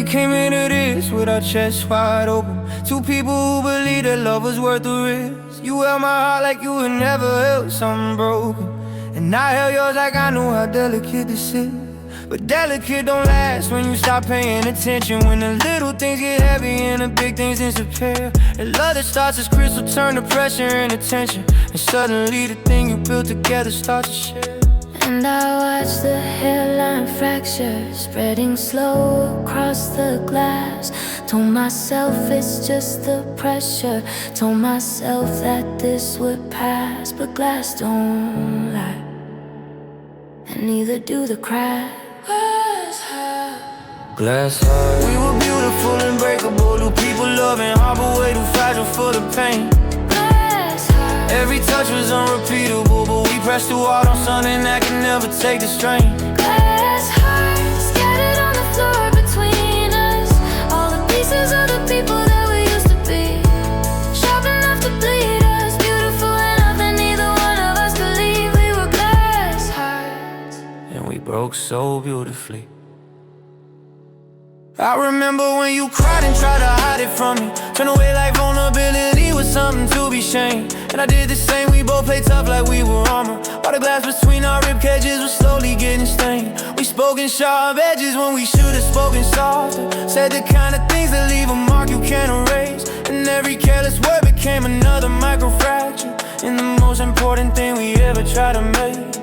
came into this with our chests wide open. Two people who believe that love was worth the risk. You held my heart like you had never held something broken, and I held yours like I knew how delicate this is. But delicate don't last when you stop paying attention. When the little things get heavy and the big things disappear. And love that starts as crystal turn to pressure and attention, and suddenly the thing you built together starts to share. And I watch the hairline fracture spreading slow across the glass. Told myself it's just the pressure. Told myself that this would pass. But glass don't lie, and neither do the cracks. Glass heart. We were beautiful and breakable. Do people love and harbor way too fragile for the pain? Glass heart. Every touch was unrepeatable, but we pressed too hard on something that can never take the strain. Glass heart scattered on the floor between us. All the pieces of the people that we used to be. Sharp enough to bleed us, beautiful enough that neither one of us could leave. We were glass hearts, and we broke so beautifully. I remember when you cried and tried to hide it from me. Turn away like vulnerability was something to be shamed. And I did the same, we both played tough like we were armor. While the glass between our rib cages was slowly getting stained. We spoke in sharp edges when we should've spoken softer. Said the kind of things that leave a mark you can't erase. And every careless word became another microfracture in the most important thing we ever tried to make.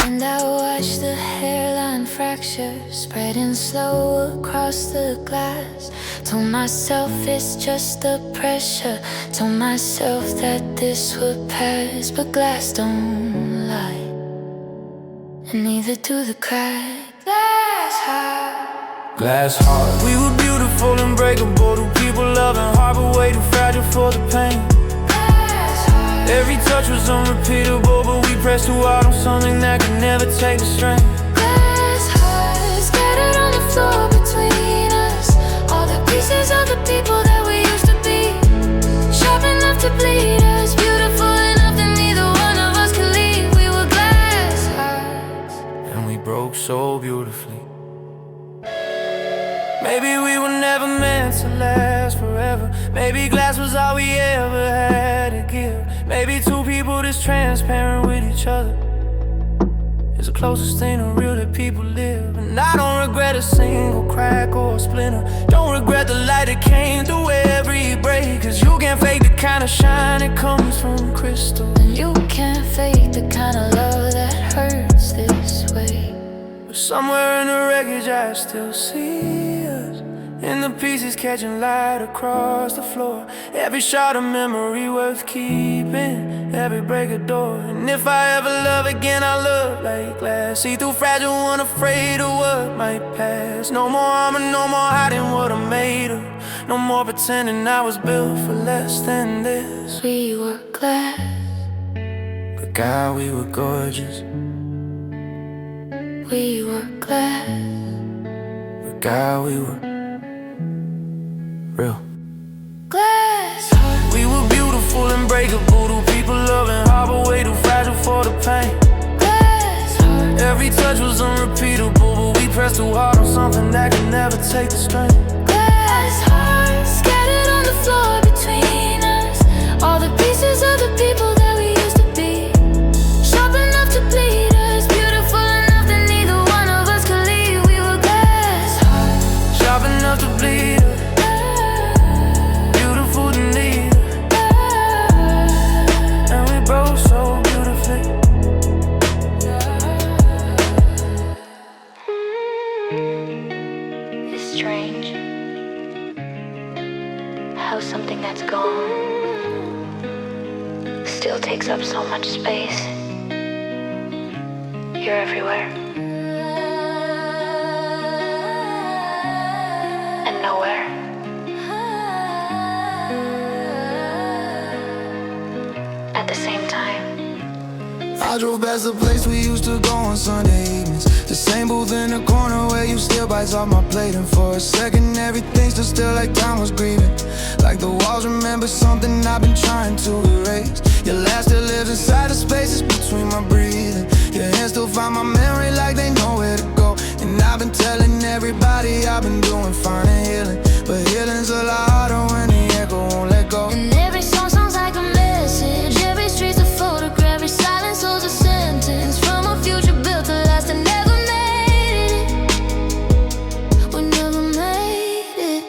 And I watched the hairline fracture spreading slow across the glass. Told myself it's just the pressure. Told myself that this would pass. But glass don't lie, and neither do the cracks. Glass heart. Glass heart. We were beautiful and breakable. Do people love and harbor way too fragile for the pain? Every touch was unrepeatable, but we pressed too hard on something that could never take the strain. Glass hearts scattered on the floor between us. All the pieces of the people that we used to be. Sharp enough to bleed us, beautiful enough that neither one of us could leave. We were glass hearts, and we broke so beautifully. Maybe we were never meant to last forever. Maybe glass was all we ever had to give. Maybe two people this transparent with each other is the closest thing to real that people live. And I don't regret a single crack or splinter. Don't regret the light that came through every break. Cause you can't fake the kind of shine that comes from crystal. And you can't fake the kind of love that hurts this way. But somewhere in the wreckage I still see us, and the pieces catching light across the floor. Every shot of memory worth keeping, every break a door. And if I ever love again, I love like glass. See through fragile, unafraid of what might pass. No more armor, no more hiding what I'm made of. No more pretending I was built for less than this. We were glass, but God, we were gorgeous. we were glass, but God, we were real. glass heart. We were beautiful and breakable. Do people love and harbor way too fragile for the pain? Glass heart. Every touch was unrepeatable, but we pressed too hard on something that could never take the strain. Glass hearts scattered on the floor between us. All the pieces of the people that we used to be. Sharp enough to bleed us, beautiful enough that neither one of us could leave. We were glass hearts, Sharp enough to bleed us, beautiful to need us, and we broke so beautifully. It's strange how something that's gone still takes up so much space. You're everywhere and nowhere. At the same time, I drove past the place we used to go on Sunday evenings. The same booth in the corner where you steal bites off my plate. And for a second everything stood still like time was grieving. Like the walls remember something I've been trying to erase. Your laugh still lives inside the spaces between my breathing. Your hands still find my memory like they know where to go. And I've been telling telling everybody I've been doing fine and healing, but healing's a lot harder when the echo won't let go. And every song sounds like a message. Every street's a photograph. Every silence holds a sentence from a future built to last and never made it. We never made it.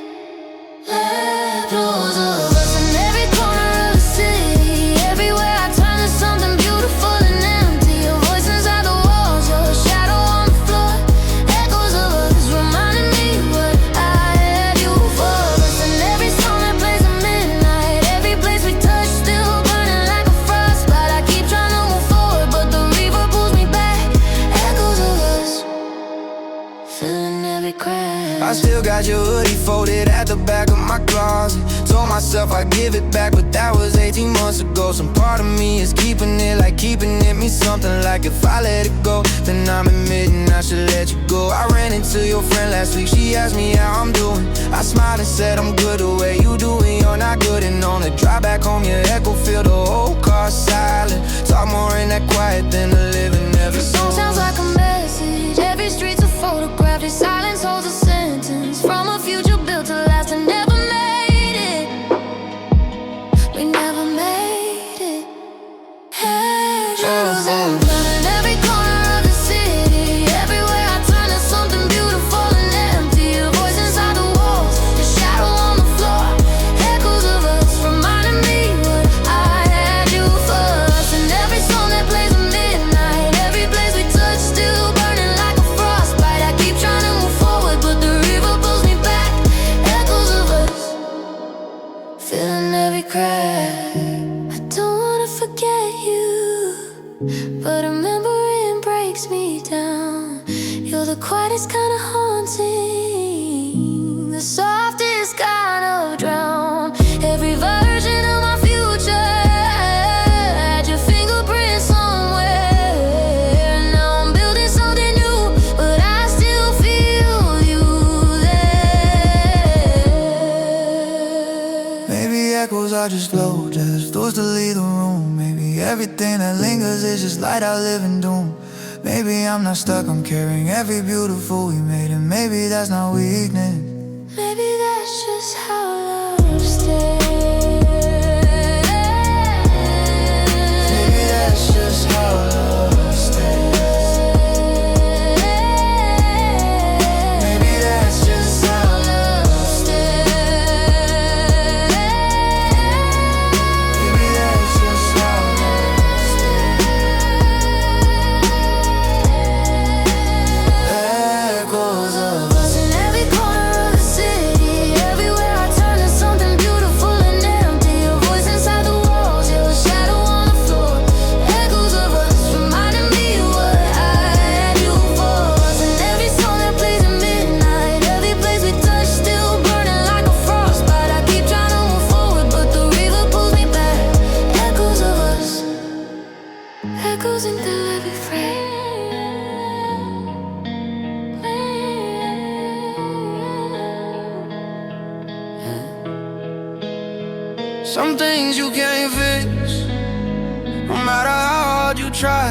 Echoes of us in every corner of the city. Everywhere I turn, there's something beautiful and empty. Your voice inside the walls, your shadow on the floor. Echoes of us reminding me what I had you for. Us in every song that plays at midnight. Every place we touch still burning like a frostbite. I keep trying to move forward, but the river pulls me back. Echoes of us, filling every crack. I still got your hoodie folded at the back of my closet. Told myself I'd give it back, but that was 18 months ago. Some part of me is keeping it, like keeping it means something. Like if I let it go, then I'm admitting I should let you go. I ran into your friend last week, she asked me how I'm doing. I smiled and said I'm good the way you do it, you're not good. And on the drive back home, your echo filled the whole car silent. Talk more in that quiet than the living never The song sounds like a message. Every street's a photograph. Your silence holds a sentence from a future built to last and never made it. We never made it. Shadows in every corner of the city. Everywhere I turn, there's something beautiful and empty. Your voice inside the walls, your shadow on the floor. Echoes of us reminding me what I had you for. Us in every song that plays at midnight. Every place we touch still burning like a frostbite. I keep trying to move forward, but the river pulls me back. Echoes of us, filling every crack. I don't wanna forget you, but remembering breaks me down. You're the quietest kind of haunting, the softest kind of drown. Every version of my future had your fingerprint somewhere. Now I'm building something new, but I still feel you there. Maybe echoes are just slow, just doors to leave the room. Maybe everything that lingers is just light I live in doom. Maybe I'm not stuck, I'm carrying every beautiful we made. And maybe that's not weakness. Maybe that's just how love stays. Maybe that's just how love stays. Maybe that's just how love stays. Maybe that's just how love stays. Echoes of Us in every corner of the city. Everywhere I turn, there's something beautiful and empty. Your voice inside the walls, your shadow on the floor. Echoes of us reminding me what I had you for. Us in every song that plays at midnight. Every place we touch still burning like a frostbite. I keep trying to move forward, but the river pulls me back. Echoes of us, echoes into every frame. Some things you can't fix, no matter how hard you try.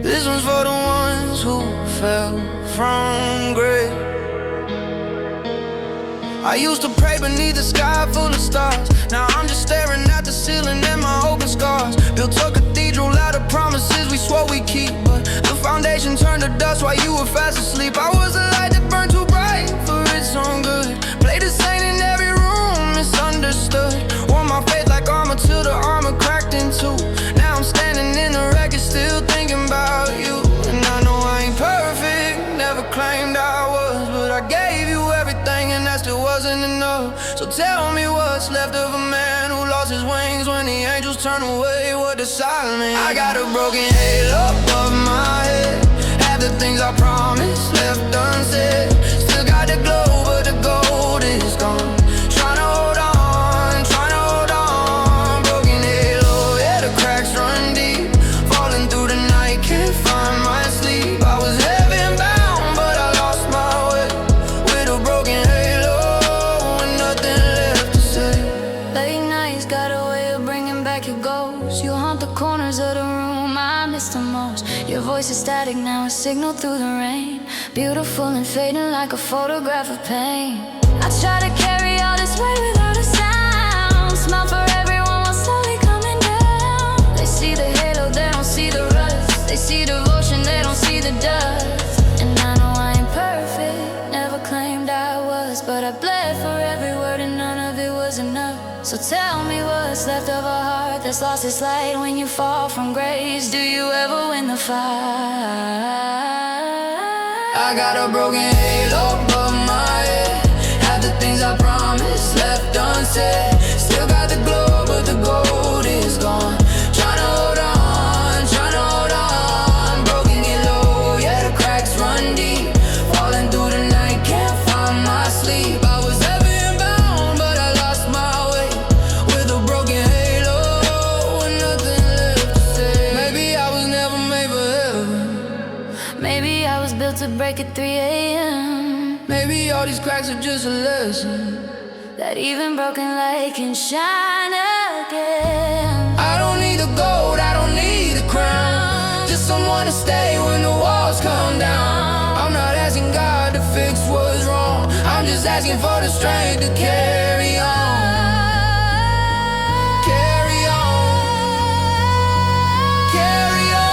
This one's for the ones who fell from grace. I used to pray beneath the sky full of stars. Now I'm just staring at the ceiling and my open scars. Built a cathedral out of promises we swore we keep, but the foundation turned to dust while you were fast asleep. I was a light that burned too bright for its own good. Played a saint in every room, misunderstood. Wore my faith like armor till the armor cracked in two. Now I'm standing in the wreckage still thinking about you. And I know I ain't perfect, never claimed I was, but I gave you everything and that still wasn't enough. So tell me what's left of a man who lost his wings when the angels turn away. What does silence mean? I got a broken halo above my head. Half the things I promised left unsaid. Still got the glow, but the gold is gone. Trying to hold on, trying to hold on. Broken halo, yeah, the cracks run deep. Falling through the night, can't find my sleep. I was heaven bound, but I lost my way. With a broken halo and nothing left to say. Late nights got a way of bringing back your ghosts. You haunt the corners of the room I miss the most. Your voice is static now, a signal through the rain. beautiful and fading like a photograph of pain. I try to carry all this weight without a sound. Smile for everyone while slowly coming down. They see the halo, they don't see the rust. They see devotion, they don't see the dust. And I know I ain't perfect, never claimed I was, but I bled for every word and none of it was enough. So tell me what's left of a heart that's lost its light when you fall from grace. Do you ever win the fight? I got a broken halo above my head. Half the things I promised left unsaid. Still got the glow, but the gold is gone. Tryna hold on, tryna hold on. Broken get low, yeah, the cracks run deep. Falling through the night, can't find my sleep. I was heavy and bound, but I lost my way. With a broken halo and nothing left to say. Maybe I was never made for heaven. Maybe I was built to break at 3 a.m. Maybe all these cracks are just a lesson. That even broken light can shine again. I don't need the gold, I don't need the crown. Just someone to stay when the walls come down. I'm not asking God to fix what's wrong. I'm just asking for the strength to carry on. Carry on. Carry on.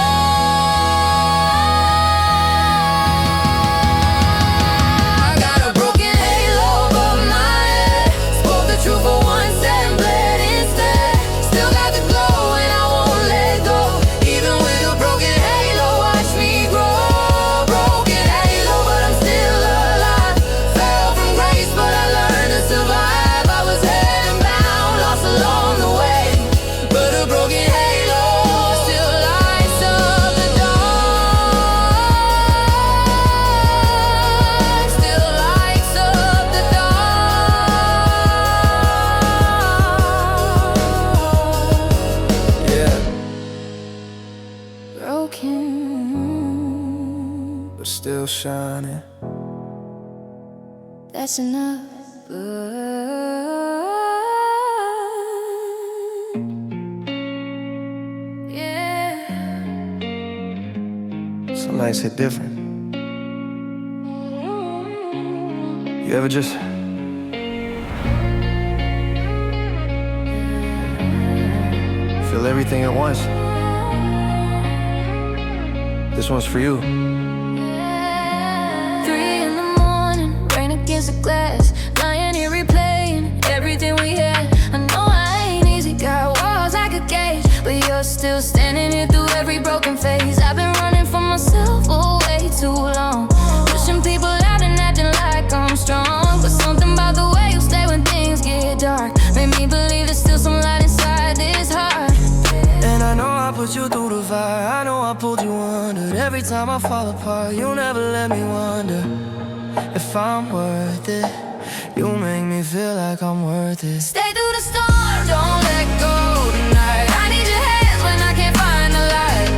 I got a broken halo above my head. Spoke the truth for once and bled instead. Still got the glow and I won't let go. Even with a broken halo, watch me grow. Broken halo, but I'm still alive. Fell from grace, but I learned to survive. I was heading bound, lost along the way. But a broken halo still lights up the dark. Still lights up the dark. Yeah, Broken, but still shining. that's enough. Yeah. Some nights hit different. You ever just feel everything at once? This one's for you. 3 in the morning, rain against the glass, lying here replaying everything we had. I know I ain't easy, got walls I could gauge, but you're still standing here through every broken phase. I've been running for myself for way too long, pushing people out and acting like I'm strong. But something about the way you stay when things get dark made me believe there's still some light inside this heart. And I know I put you through the fire, I know I pulled you under. Every time I fall apart, you never let me wonder if I'm worth it. You make me feel like I'm worth it. Stay through the storm, don't let go tonight. I need your hands when I can't find the light.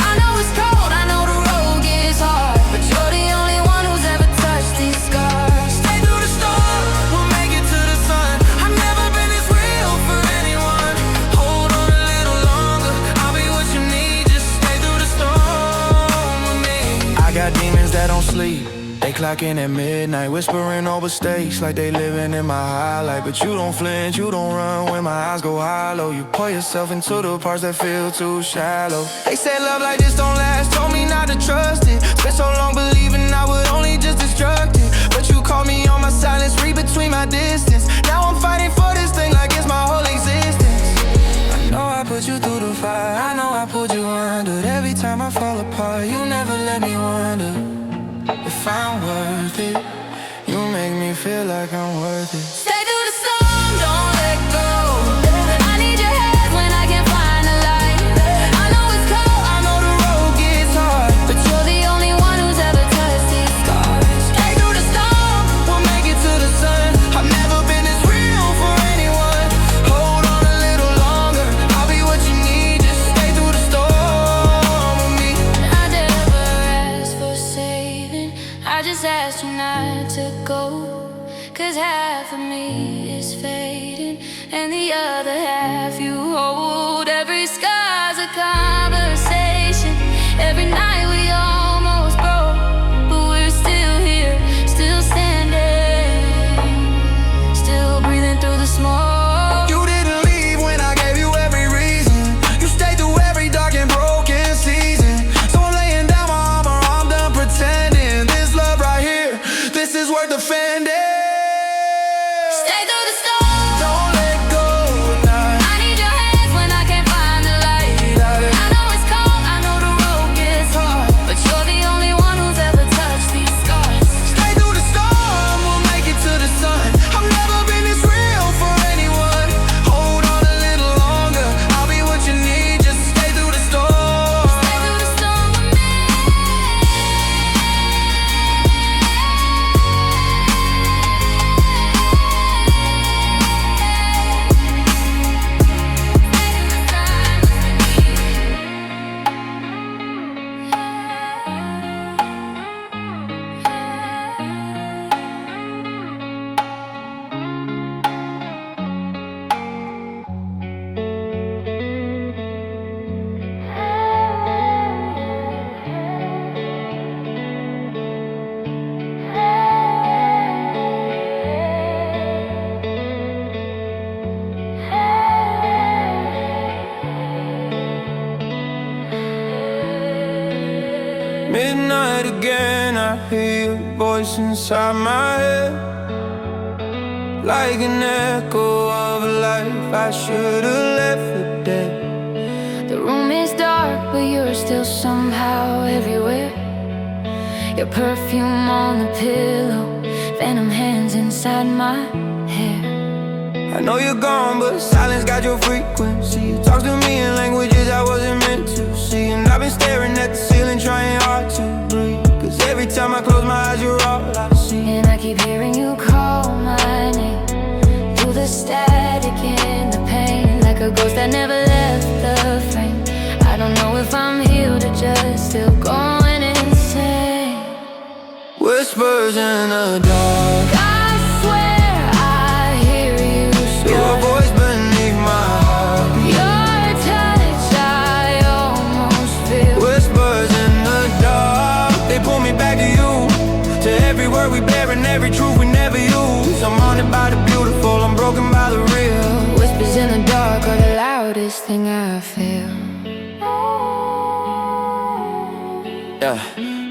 I know it's cold, I know the road gets hard, but you're the only one who's ever touched these scars. Stay through the storm, we'll make it to the sun. I've never been this real for anyone. Hold on a little longer, I'll be what you need. Just stay through the storm with me. I got demons that don't sleep. They clocking at midnight, whispering over stakes like they living in my highlight. But you don't flinch, you don't run when my eyes go hollow. You pour yourself into the parts that feel too shallow. They said love like this don't last, told me not to trust it. Spent so long believing I would only just destruct it. But you caught me on my silence, read between my distance. Now I'm fighting for this thing like it's my whole existence. I know I put you through the fire, I know I pulled you under. Every time I fall apart, you never let me wonder if I'm worth it. You make me feel like I'm worth it. Stay through the storm, don't let go. I need your hands when I can't find the light. I know it's cold, I know the road gets hard, but you're the only one who's ever touched these scars. Stay through the storm, we'll make it to the sun. I've never been this real for anyone. Hold on a little longer, I'll be what you need. Just stay through the storm with me. I never asked for saving, I just asked you not to go. 'Cause half of me is fading, and the other half you hold. Every scar's a conversation, every night we almost broke, but we're still hear your voice inside my head, like an echo of a life I should've left for dead. The room is dark, but you're still somehow everywhere. Your perfume on the pillow, phantom hands inside my hair. I know you're gone, but silence got your frequency. You talk to me in languages I wasn't meant to see. And I've been staring at the ceiling, trying hard to breathe. Cause every time I close my eyes, you're all I see. And I keep hearing you call my name through the static and the pain, like a ghost that never left the frame. I don't know if I'm healed or just still going insane. Whispers in the dark, I swear I hear you scream. your voice beneath my heart. Your touch I almost feel. Whispers in the dark, they pull me back to you, to every word we bear and every truth we never use. I'm haunted by the beautiful, I'm broken by the real. Whispers in the dark are the loudest thing I feel. Yeah,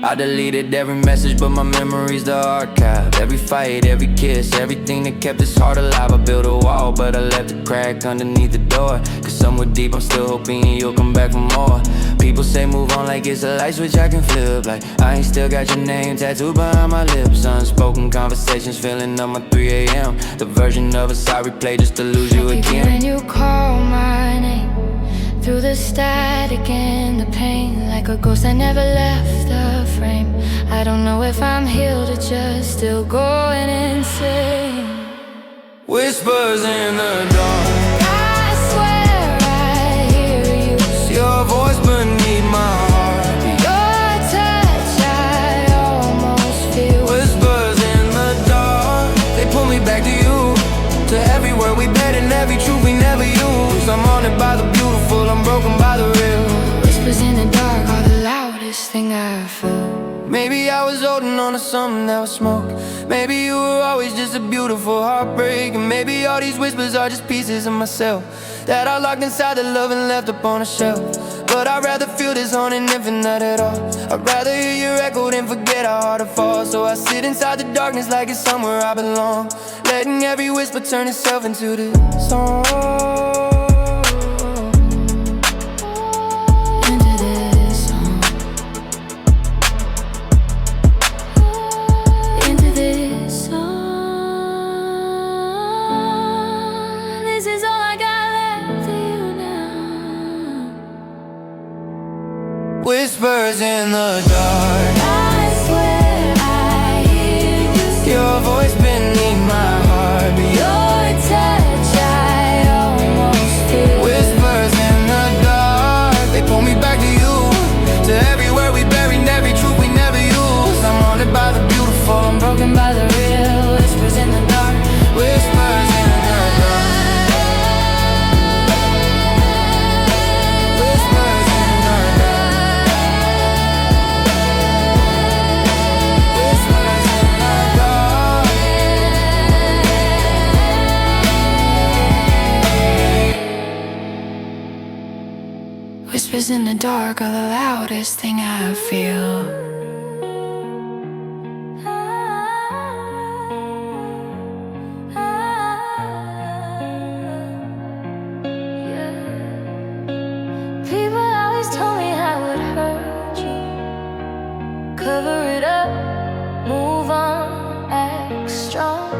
I deleted every message, but my memory's the archive. Every fight, every kiss, everything that kept this heart alive. I built a wall, but I left a crack underneath the door. Cause somewhere deep I'm still hoping you'll come back for more. People say move on like it's a light switch I can flip. Like I ain't still got your name tattooed behind my lips. Unspoken conversations filling up my 3 a.m. The version of us I replay just to lose you I keep again. hearing you call my name through the static and the pain, like a ghost that never left the frame. I don't know if I'm healed or just still going insane. Whispers in the dark, I swear I hear you scream. your voice beneath my heart. Your touch I almost feel. Whispers in the dark, they pull me back to you, to every word we bet and every truth we never use. I'm haunted by the beautiful, I'm broken by the real. Whispers in the dark are the loudest thing I feel. Maybe I was holding on to something that was smoke. Maybe you were always just a beautiful heartbreak. And maybe all these whispers are just pieces of myself that I locked inside the love and left upon a shelf. But I'd rather feel this haunting than not at all. I'd rather hear your echo than forget how hard it falls. So I sit inside the darkness like it's somewhere I belong, letting every whisper turn itself into this song. Whispers in the dark, I swear I hear you scream. your voice beneath my heart. Your touch I almost feel. Whispers in the dark, they pull me back to you, to every word we buried and every truth we never use. I'm haunted by the beautiful, I'm broken by the real. Whispers in the dark. Whispers in the dark. Whispers in the dark are the loudest thing I feel. People always told me I would hurt you. Cover it up, move on, act strong.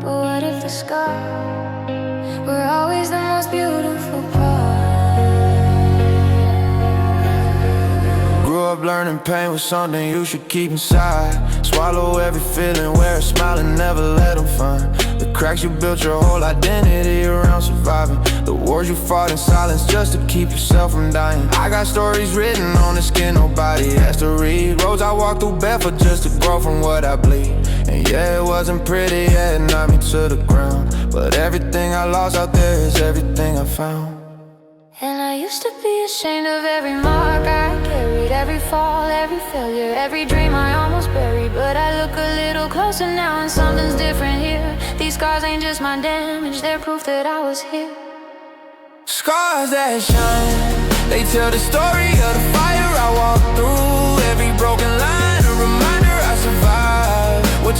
But what if the scars were always the most beautiful part? Grew up learning pain was something you should keep inside. Swallow every feeling, wear a smile and never let them find the cracks. You built your whole identity around surviving the wars you fought in silence just to keep yourself from dying. I got stories written on the skin nobody has to read. Roads I walked through barefoot just to grow from what I bleed. And yeah, it wasn't pretty, yeah, it knocked me to the ground. But everything I lost out there is everything I found. And I used to be ashamed of every mark I carried, every fall, every failure, every dream I almost buried. But I look a little closer now and something's different here. These scars ain't just my damage, they're proof that I was here. Scars that shine, they tell the story of the fire I walked through. Every broken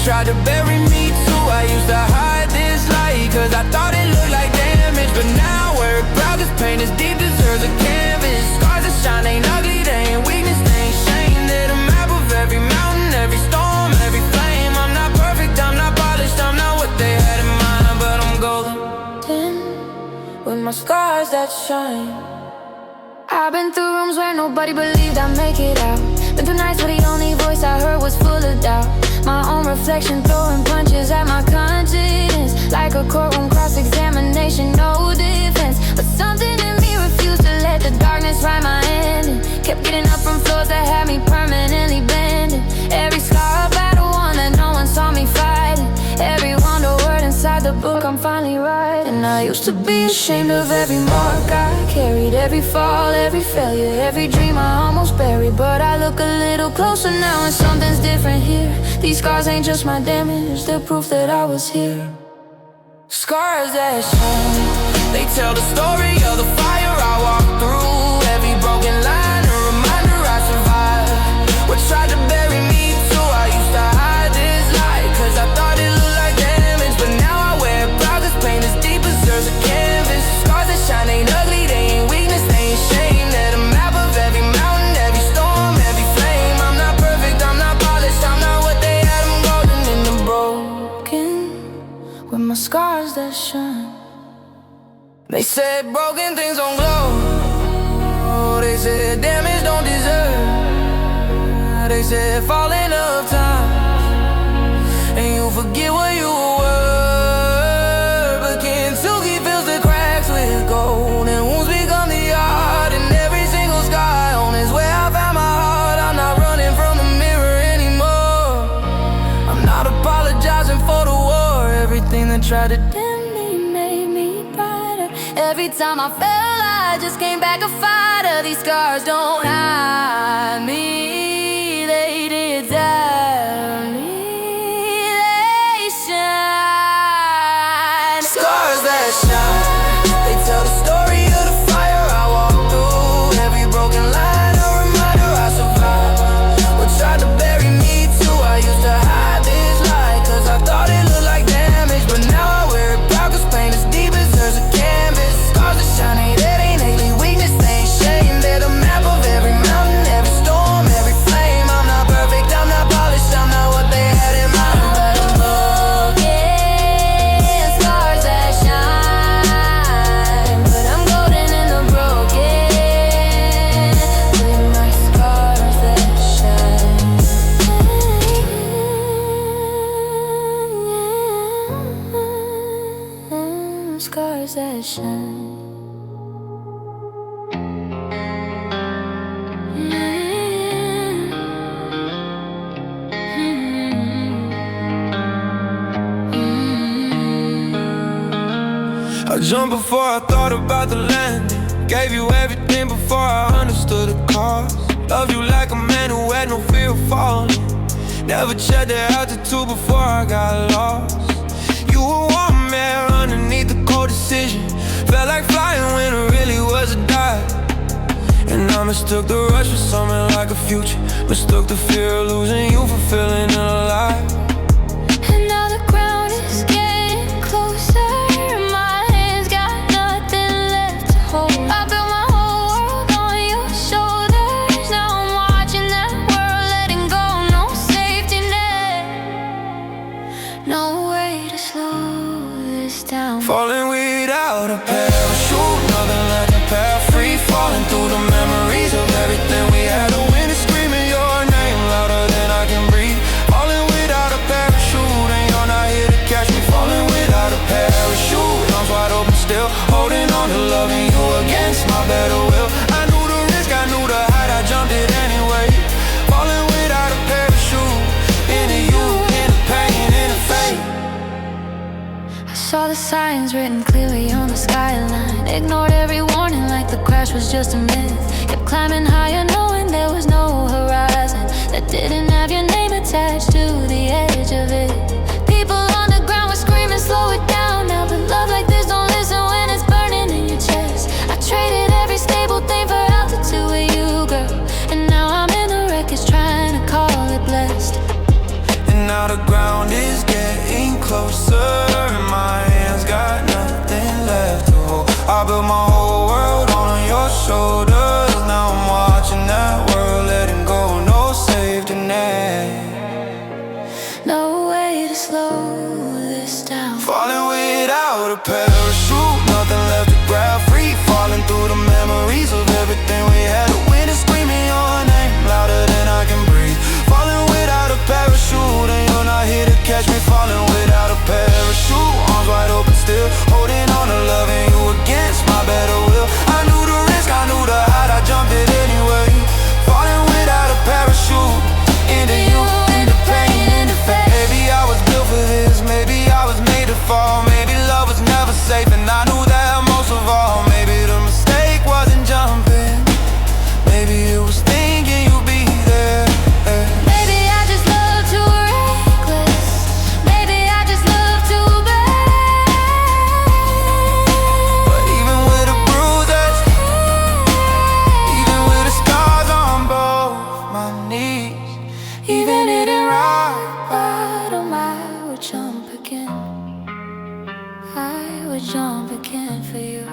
tried to bury me too. I used to hide this light, cause I thought it looked like damage. But now I wear it proud, cause pain is deep, deserves a canvas. Scars that shine ain't ugly, they ain't weakness, they ain't shame. They're the map of every mountain, every storm, every flame. I'm not perfect, I'm not polished, I'm not what they had in mind, but I'm golden with my scars that shine. I've been through rooms where nobody believed I'd make it out. Been through nights where the only voice I heard was full of doubt. My own reflection throwing punches at my conscience. Like a courtroom cross-examination, no defense. But something in me refused to let the darkness write my ending. Kept getting up from floors that had me permanently bending. Every scar a battle one that no one saw me fighting. Every wonder word inside the book I'm finally writing. I used to be ashamed of every mark I carried, every fall, every failure, every dream I almost buried. But I look a little closer now and something's different here. These scars ain't just my damage, they're proof that I was here. Scars that shine, they tell the story of the fire I walked through. Every broken line, a reminder I survived. What tried to bury me too, I used to hide this light, cause I thought it looked like damage. But now I wear it proud, cause pain is deep, deserves a canvas. Scars that shine ain't ugly, they ain't weakness, they ain't shame. They're the map of every mountain, every storm, every flame. I'm not perfect, I'm not polished, I'm not what they had. I'm golden in the broken with my scars that shine. They said broken things don't glow. They said damage don't deserve. They said falling of time, and you forget what you were. But Kentucky fills the cracks with gold, and wounds become the art. And every single sky on is where I found my heart. I'm not running from the mirror anymore. I'm not apologizing for the war. Everything that tried to dim me made me brighter. Every time I fell, I just came back a fighter. These scars don't hide me, they desire me, they shine. Scars that shine, they tell the story of the fire I walked through. Every broken line, a reminder I survived. What tried to bury me too, I used to hide this light, cause I thought it looked like damage. But now I wear it proud, cause pain is deep, deserves a canvas. Scars that shine ain't dead, ain't ugly, weakness, they ain't shame. They're the map of every mountain, every storm, every flame. I'm not perfect, I'm not polished, I'm not what they had in mind, but I'm broken, scars that shine. But I'm golden in the broken, with my scars that shine. Scars that shine. I jumped before I thought about the landing. Gave you everything before I understood the cost. Love you like a man who had no fear of falling. Never checked the altitude before I got lost. You were warm air underneath the cold decision. Felt like flying when it really was a dive. And I mistook the rush for something like a future. Mistook the fear of losing you for feeling alive. And now the ground is getting closer. My hands got nothing left to hold. I built my whole world on your shoulders. Now I'm watching that world letting go. No safety net, no way to slow this down. Falling without a parachute, nothing like a path. Free falling through the memories of everything we had. The wind is screaming your name louder than I can breathe. Falling without a parachute, and you're not here to catch me. Falling without a parachute, arms wide open still, holding on to loving you against my better will. I knew the risk, I knew the height, I jumped it anyway. Falling without a parachute, into you, in the pain, in the fate. I saw the signs written clearly on the skyline. Ignored every warning like the crash was just a myth. Kept climbing higher knowing there was no horizon that didn't have your name attached to the edge of it. People on the ground were screaming, slow it down now. But love like this don't listen when it's burning in your chest. I traded every stable thing for altitude with you, girl. And now I'm in the wreckage trying to call it blessed. And now the ground is shoulders. Now I'm watching that world letting go, no safety net. No way to slow this down. Falling without a parachute, nothing left to grab, free falling through the memories of everything we had. The wind is screaming your name louder than I can breathe. Falling without a parachute, and you're not here to catch me. Falling without a parachute, arms wide open still, holding on to loving you against my better will. I knew the risk, I knew the height, I jumped it anyway. Falling without a parachute, into you, into pain, into fate. Maybe I was built for this, maybe I was made to fall. Maybe love was never safe, and I knew that most of all. Maybe the mistake wasn't jumping, maybe it was thinking you'd be there. Maybe I just love too reckless. Maybe I just love too bad. But even with the bruises, even with the scars on both my knees, Even it ain't right, bottom, I would jump again. I would jump again for you.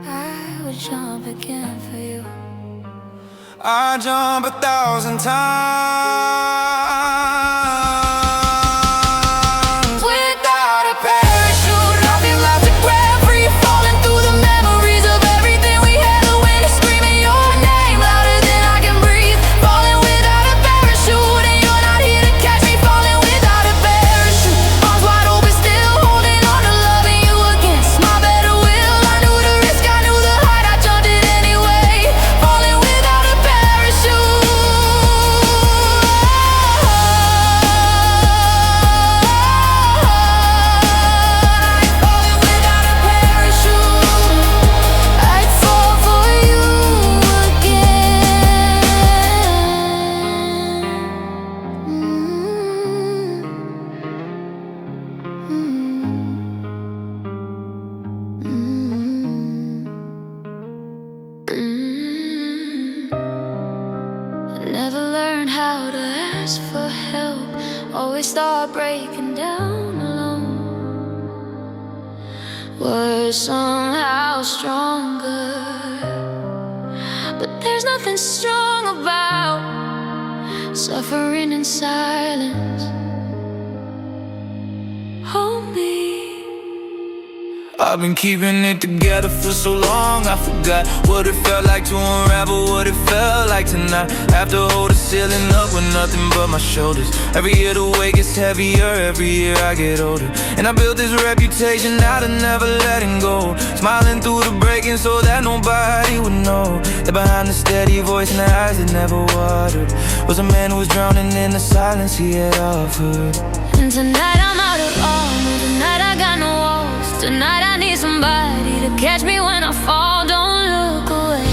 I would jump again for you. I jump 1,000 times Without a parachute, nothing left to grab, free falling through the memories of everything we had. The wind is screaming your name louder than I can breathe. Falling without a parachute, and you're not here to catch me. Falling without a parachute, arms wide open still, holding on to loving you against my better will. I knew the risk, I knew the height, I jumped it anyway. Falling without a parachute. Falling without a parachute, I'd fall for you again. Never learned how to ask for help. Always start breaking down alone. Was somehow stronger, but there's nothing strong about suffering in silence. Hold me. I've been keeping it together for so long, I forgot what it felt like to unravel, what it felt like tonight. After hold the ceiling up with nothing but my shoulders. Every year the weight gets heavier, every year I get older. And I built this reputation out of never letting go, smiling through the breaking so that nobody would know that behind the steady voice and the eyes that never watered was a man who was drowning in the silence he had offered. And tonight I'm out of armor. Tonight I got no walls. Tonight I need somebody to catch me when I fall. Don't look away.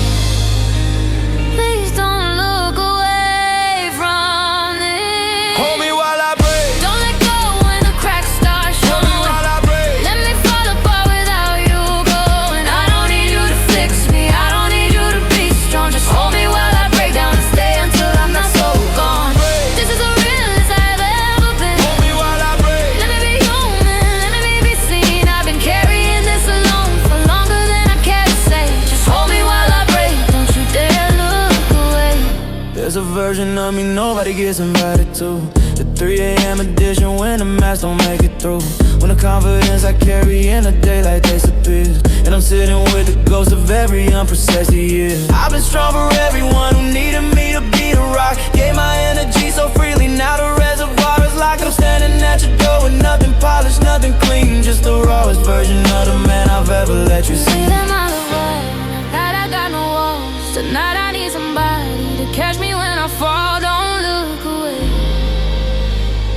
Please don't look away from this. Hold me while I break. Don't let go when the cracks start Hold me showing. while I break. Let me fall apart without you going. I don't need you to fix me. I don't need you to be strong. Just hold me while I break down and stay until I'm not so gone. This is the realest I've ever been. Hold me while I break. Let me be human, let me be seen. I've been carrying this alone for longer than I care to say. Just hold me while I break, don't you dare look away. There's a version of me nobody gets invited to. The 3 a.m. edition when the mask don't make it through. When the confidence I carry in the daylight disappears, and I'm sitting with the ghost of every unprocessed year. I've been strong for everyone who needed me to be the rock. Gave my energy so freely, now the reservoir is locked. I'm standing at your door with nothing polished, nothing clean, just the rawest version of the man I've ever let you see. Say them out of what? That I got no walls. Tonight I need somebody to catch me when I fall. Don't look away.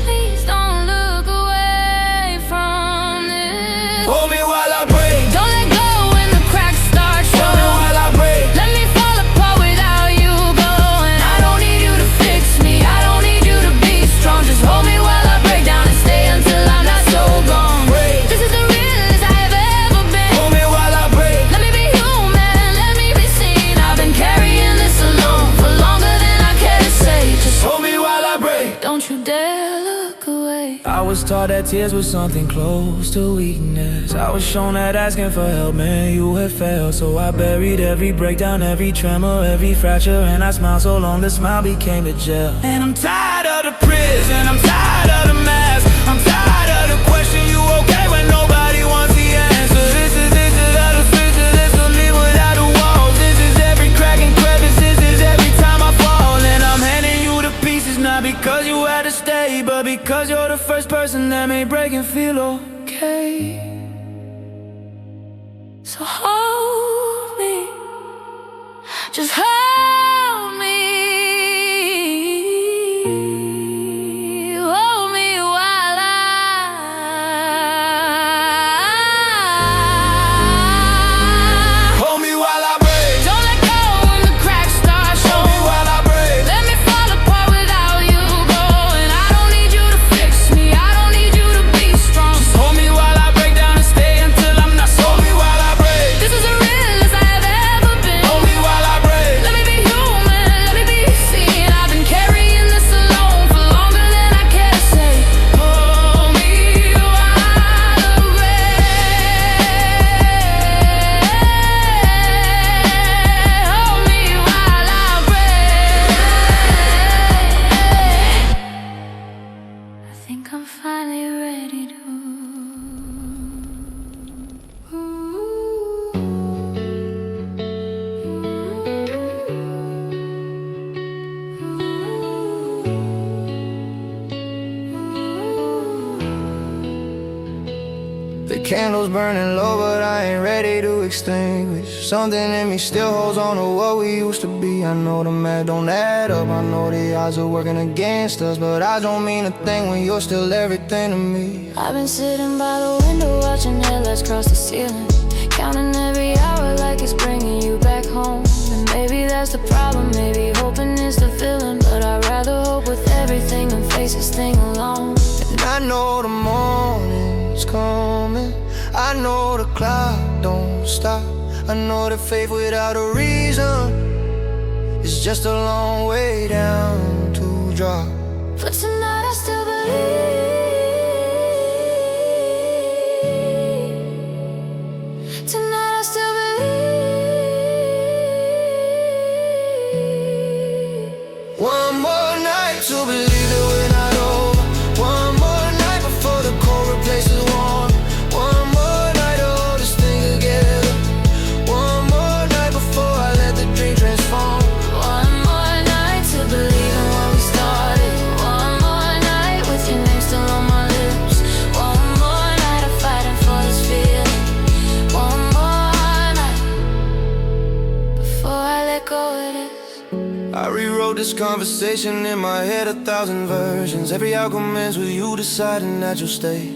Please don't look away from this. Hold me while I break. Don't let go when the cracks start Hold me showing. while I break. Let me fall apart without you going. I don't need you to fix me. I don't need you to be strong. Just hold me while I break down and stay until I'm not so gone. Break. This is the realest I've ever been. Hold me while I break. Let me taught that tears were something close to weakness. I was shown that asking for help meant you had failed. So I buried every breakdown, every tremor, every fracture, and I smiled so long the smile became a jail. And I'm tired of the prison, I'm tired of the mask, I'm tired of the question, you okay when nobody wants the answer. This is all the picture that's for me without the walls. This is every crack and crevice, this is every time I fall. And I'm handing you the pieces, not because you had to stay, but because you're the first person that made breaking feel okay. So hold me, just hold me, hold me while Hold me while I break. don't let go when the cracks start Hold me showing. while I break. Let me fall apart without you going. I don't need you to fix me, I don't need you to be strong. Just hold me while I break down and stay until I'm not. Hold me while I break. This is as real as I have ever been. Hold me while I break. Let me be human, let me be seen. I've been carrying this alone for longer than I care to say. Hold me while I break. Hold me while I break. I think I'm finally ready to. The candle's burning low, but I ain't ready to extinguish. Something in me still holds on to what we used to be. I know the math don't add up, I know the odds are working against us, but I don't mean a thing when you're still everything to me. I've been sitting by the window watching headlights cross the ceiling, counting every hour like it's bringing you back home. And maybe that's the problem, maybe hoping is the villain, but I'd rather hope with everything than face this thing alone. And I know the morning's coming, I know the clock don't stop, I know that faith without a reason is just a long way down to drop. But tonight I still believe. Tonight I still believe. One more night to believe that we're not over. One more night before the cold replaces warm. One more night to hold this thing together. One more night before I let the dream transform. One more night to believe in what we started. One more night with your name still on my lips. One more night of fighting for this feeling. One more night before I let go of this. I rewrote this conversation in my head 1,000 versions. Every outcome ends with you deciding that you'll stay.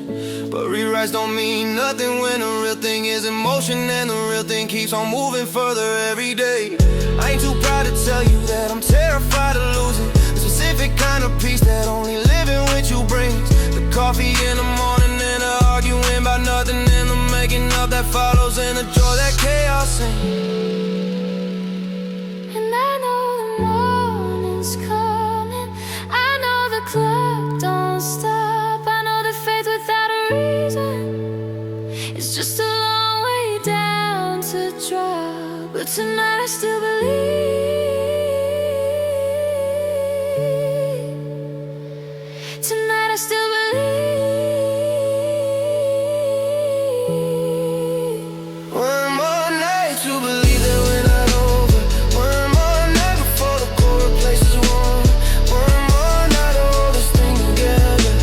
But rewrites don't mean nothing when the real thing is in motion, and the real thing keeps on moving further every day. I ain't too proud to tell you that I'm terrified of losing the specific kind of peace that only living with you brings. The coffee in the morning and the arguing about nothing, and the making up that follows, and the joy that chaos brings. And I know the morning's coming, I know the clock don't stop, I know that faith without a reason is just a long way down to drop. But tonight I still believe. Tonight I still believe. One more night to believe that we're not over. One more night before the cold replaces warm. One more night to hold this thing together.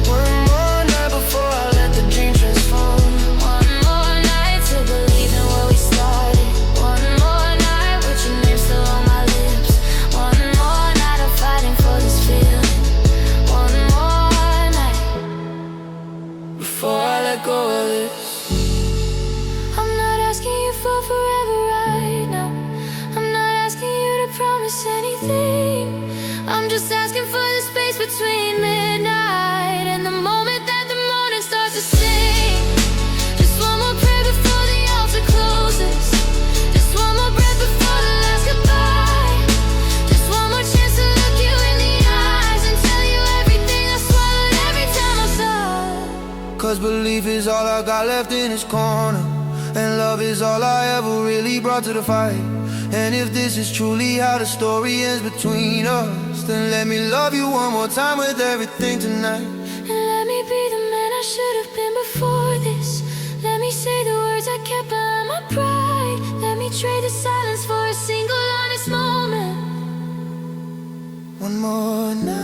One more night before I let the dream transform. One more night to believe in what we started. One more night with your name still on my lips. One more night of fighting for this feeling. One more night Before I let go of this. I'm not asking you for forever right now. I'm not asking you to promise anything. I'm just asking for the space between midnight and the moment that the morning starts to sing. Just one more prayer before the altar closes. Just one more breath before the last goodbye. Just one more chance to look you in the eyes and tell you everything I swallowed every time I saw. Disbelief is all I got left in this corner, and love is all I ever really brought to the fight. And if this is truly how the story ends between us, then let me love you one more time with everything tonight. And let me be the man I should have been before this. Let me say the words I kept behind my pride. Let me trade the silence for a single honest moment. One more night.